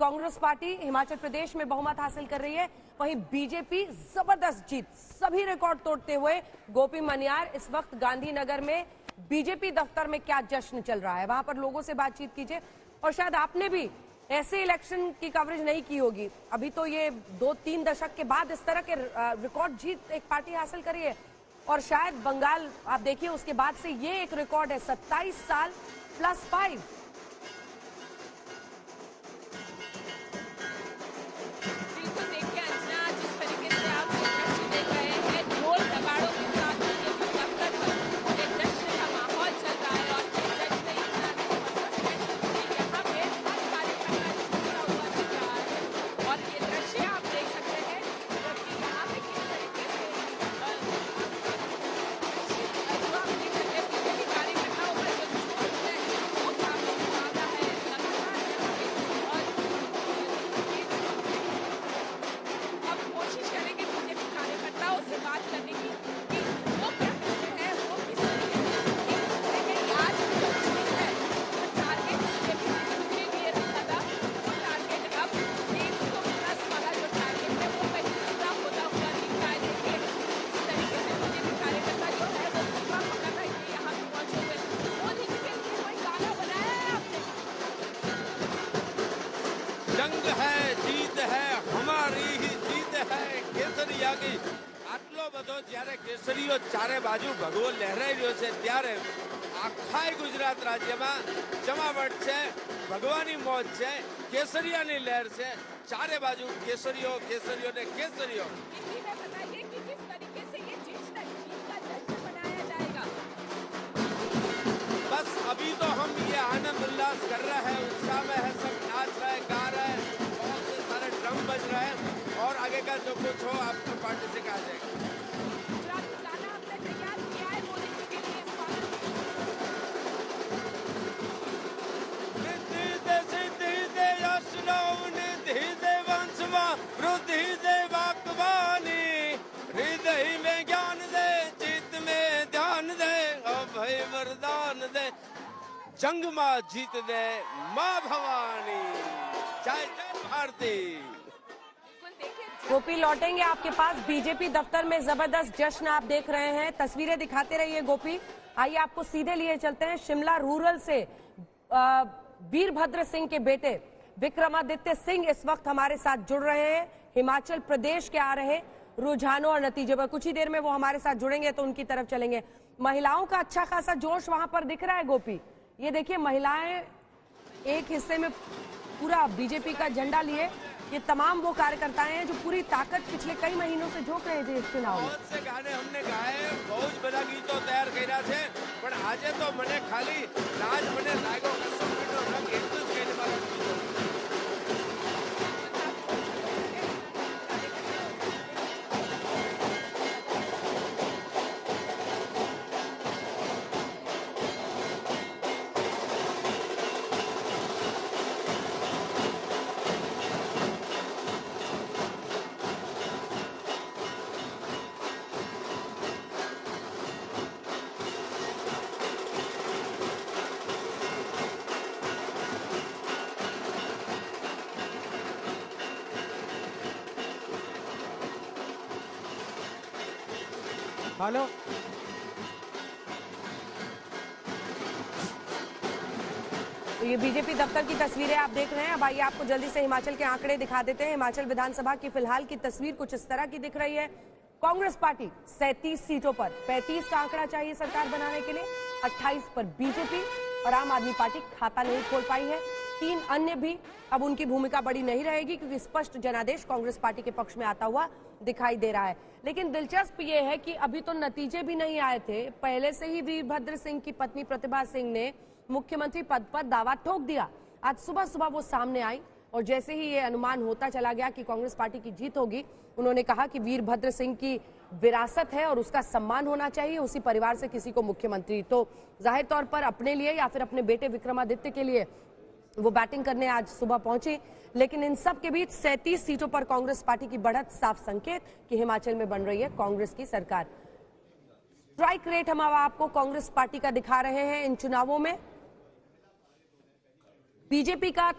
Congress party Himachal Pradesh में बहुमत हासिल कर रही है, वहीं बीजेपी जबरदस्त जीत, सभी रिकॉर्ड तोड़ते हुए। गोपी मनियार इस वक्त गांधीनगर में बीजेपी दफ्तर में क्या जश्न चल रहा है, वहां पर लोगों से बातचीत कीजिए। और शायद आपने भी ऐसे इलेक्शन की कवरेज नहीं की होगी, अभी तो ये 2-3 दशक के बाद इस तरह के रिकॉर्ड जीत एक पार्टी हासिल करी है। और शायद बंगाल आप देखिए, उसके बाद से ये एक रिकॉर्ड है, 27 साल +5। जंग है, जीत है, हमारी ही जीत है केसरिया की। આટલો બધો જ્યારે કેસરીઓ ચારે બાજુ ભગવો લહેરાઈ રહ્યો છે ત્યારે આખાય ગુજરાત રાજ્યમાં જમાવટ છે, ભગવાની મોજ છે, કેસરિયાની લહેર છે। ચારે બાજુ કેસરીઓ કેસરીઓ ને કેસરીઓ। बस अभी तो हम ये आनंद उल्लास कर रहे हैं, उत्साह में है, सब नाच रहे हैं, गा रहे हैं, बहुत से सारे ड्रम बज रहे हैं और आगे का जो कुछ हो आपको पार्टी से कहा जाएगा। हृदय में ज्ञान दे, चित्त में ध्यान दे, अभय वरदान दे, जंग मां जीत दे मां भवानी, जय जय भारती। गोपी लौटेंगे आपके पास। बीजेपी दफ्तर में जबरदस्त जश्न आप देख रहे हैं, तस्वीरें दिखाते रहिए गोपी। आइए आपको सीधे लिए चलते हैं शिमला रूरल से। वीरभद्र सिंह के बेटे विक्रमादित्य सिंह इस वक्त हमारे साथ जुड़ रहे हैं, हिमाचल प्रदेश के आ रहे रुझानों और नतीजों पर। कुछ ही देर में वो हमारे साथ जुड़ेंगे तो उनकी तरफ चलेंगे। महिलाओं का अच्छा खासा जोश वहां पर दिख रहा है गोपी। ये देखिए, महिलाएं एक हिस्से में पूरा बीजेपी का झंडा लिए, ये तमाम वो कार्यकर्ताएं हैं जो पूरी ताकत पिछले कई महीनों से झोंक रहे थे इस चुनाव में। बहुत से गाने हमने गाए, बहुत बड़ा गीतो तैयार કર્યા છે, પણ આજે તો મને ખાલી રાજ મને લાગ્યો કે સંગીતનો રંગ એટલું જ કહીને મારો हेलो, तो ये बीजेपी दफ्तर की तस्वीरें आप देख रहे हैं। अब आइए आपको जल्दी से हिमाचल के आंकड़े दिखा देते हैं। हिमाचल विधानसभा की फिलहाल की तस्वीर कुछ इस तरह की दिख रही है। कांग्रेस पार्टी 37 सीटों पर, 35 का आंकड़ा चाहिए सरकार बनाने के लिए, 28 पर बीजेपी और आम आदमी पार्टी खाता नहीं खोल पाई है। 3 अन्य भी, अब उनकी भूमिका बड़ी नहीं रहेगी क्योंकि स्पष्ट जनादेश कांग्रेस पार्टी के पक्ष में आता हुआ दिखाई दे रहा है। लेकिन दिलचस्प ये है कि अभी तो नतीजे भी नहीं आए थे, पहले से ही वीरभद्र सिंह की पत्नी प्रतिभा सिंह ने मुख्यमंत्री पद पर दावा ठोक दिया। आज सुबह सुबह वो सामने आई और जैसे ही ये अनुमान होता चला गया कि कांग्रेस पार्टी की जीत होगी, उन्होंने कहा कि वीरभद्र सिंह की विरासत है और उसका सम्मान होना चाहिए, उसी परिवार से किसी को मुख्यमंत्री। तो जाहिर तौर पर अपने लिए या फिर अपने बेटे विक्रमादित्य के लिए वो बैटिंग करने आज सुबह पहुंची। लेकिन इन सब के बीच 37 सीटों पर कांग्रेस पार्टी की बढ़त साफ संकेत कि हिमाचल में बन रही है कांग्रेस की सरकार। स्ट्राइक रेट हम आपको कांग्रेस पार्टी का दिखा रहे हैं इन चुनावों में। बीजेपी का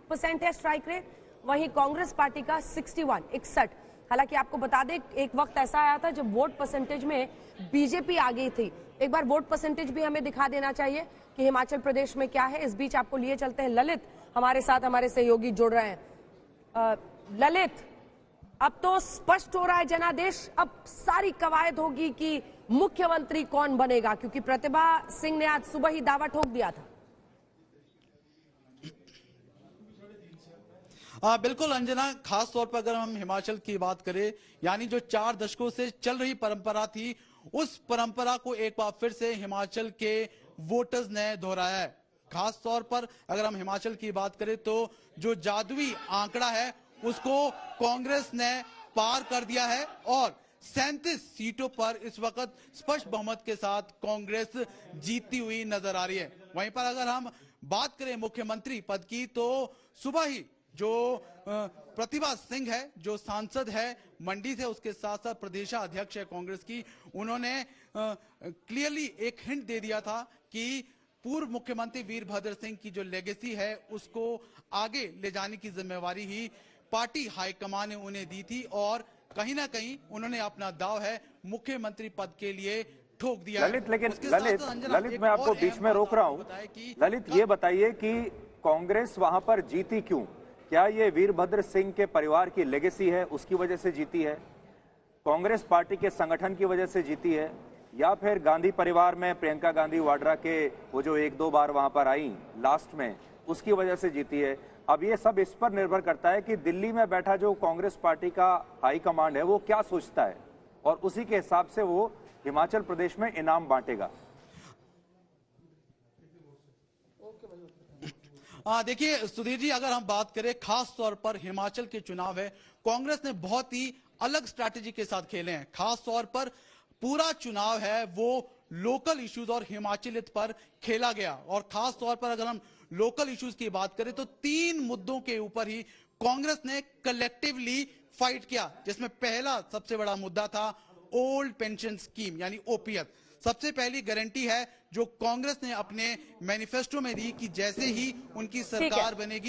61% है स्ट्राइक रेट, वहीं कांग्रेस पार्टी का 61। हालांकि आपको बता दें एक वक्त ऐसा आया था जब वोट परसेंटेज में बीजेपी आ गई थी। एक बार वोट परसेंटेज भी हमें दिखा देना चाहिए कि हिमाचल प्रदेश में क्या है। इस बीच आपको लिए चलते हैं, ललित हमारे साथ हमारे सहयोगी जुड़ रहे हैं। ललित, अब तो स्पष्ट हो रहा है जनादेश, अब सारी कवायद होगी कि मुख्यमंत्री कौन बनेगा, क्योंकि प्रतिभा सिंह ने आज सुबह ही दावा ठोक दिया था। बिल्कुल अंजना, खास तौर पर अगर हम हिमाचल की बात करें, यानी जो 4 दशकों से चल रही परंपरा थी, उस परंपरा को एक बार फिर से हिमाचल के वोटर्स ने दोहराया है। खास तौर पर अगर हम हिमाचल की बात करें तो जो जादुई आंकड़ा है उसको कांग्रेस ने पार कर दिया है और 37 सीटों पर इस वक्त स्पष्ट बहुमत के साथ कांग्रेस जीतती हुई नजर आ रही है। वहीं पर अगर हम बात करें मुख्यमंत्री पद की, तो सुबह ही जो प्रतिभा सिंह है, जो सांसद है मंडी से, उसके साथ साथ प्रदेशाध्यक्ष है कांग्रेस की, उन्होंने क्लियरली एक हिंट दे दिया था कि पूर्व मुख्यमंत्री वीरभद्र सिंह की जो लेगेसी है उसको आगे ले जाने की जिम्मेवारी ही पार्टी हाईकमान ने उन्हें दी थी और कहीं ना कहीं उन्होंने अपना दाव है मुख्यमंत्री पद के लिए ठोक दिया। ललित, लेकिन ललित मैं आपको बीच में रोक रहा हूं। ललित, ये बताइए कि कांग्रेस वहां पर जीती क्यों? क्या ये वीरभद्र सिंह के परिवार की लेगेसी है, उसकी वजह से जीती है? कांग्रेस पार्टी के संगठन की वजह से जीती है, या फिर गांधी परिवार में प्रियंका गांधी वाड्रा के वो जो 1-2 बार वहां पर आई लास्ट में, उसकी वजह से जीती है? अब ये सब इस पर निर्भर करता है कि दिल्ली में बैठा जो कांग्रेस पार्टी का हाई कमांड है वो क्या सोचता है और उसी के हिसाब से वो हिमाचल प्रदेश में इनाम बांटेगा। देखिए सुधीर जी, अगर हम बात करें खास तौर पर हिमाचल के चुनाव है, कांग्रेस ने बहुत ही अलग स्ट्रैटेजी के साथ खेले हैं। खास तौर पर पूरा चुनाव है वो लोकल इश्यूज और हिमाचलियत पर खेला गया और खास तौर पर अगर हम लोकल इश्यूज की बात करें तो 3 मुद्दों के ऊपर ही कांग्रेस ने कलेक्टिवली फाइट किया, जिसमें पहला सबसे बड़ा मुद्दा था ओल्ड पेंशन स्कीम यानी ओपीएफ। सबसे पहली गारंटी है जो कांग्रेस ने अपने मैनिफेस्टो में दी कि जैसे ही उनकी सरकार बनेगी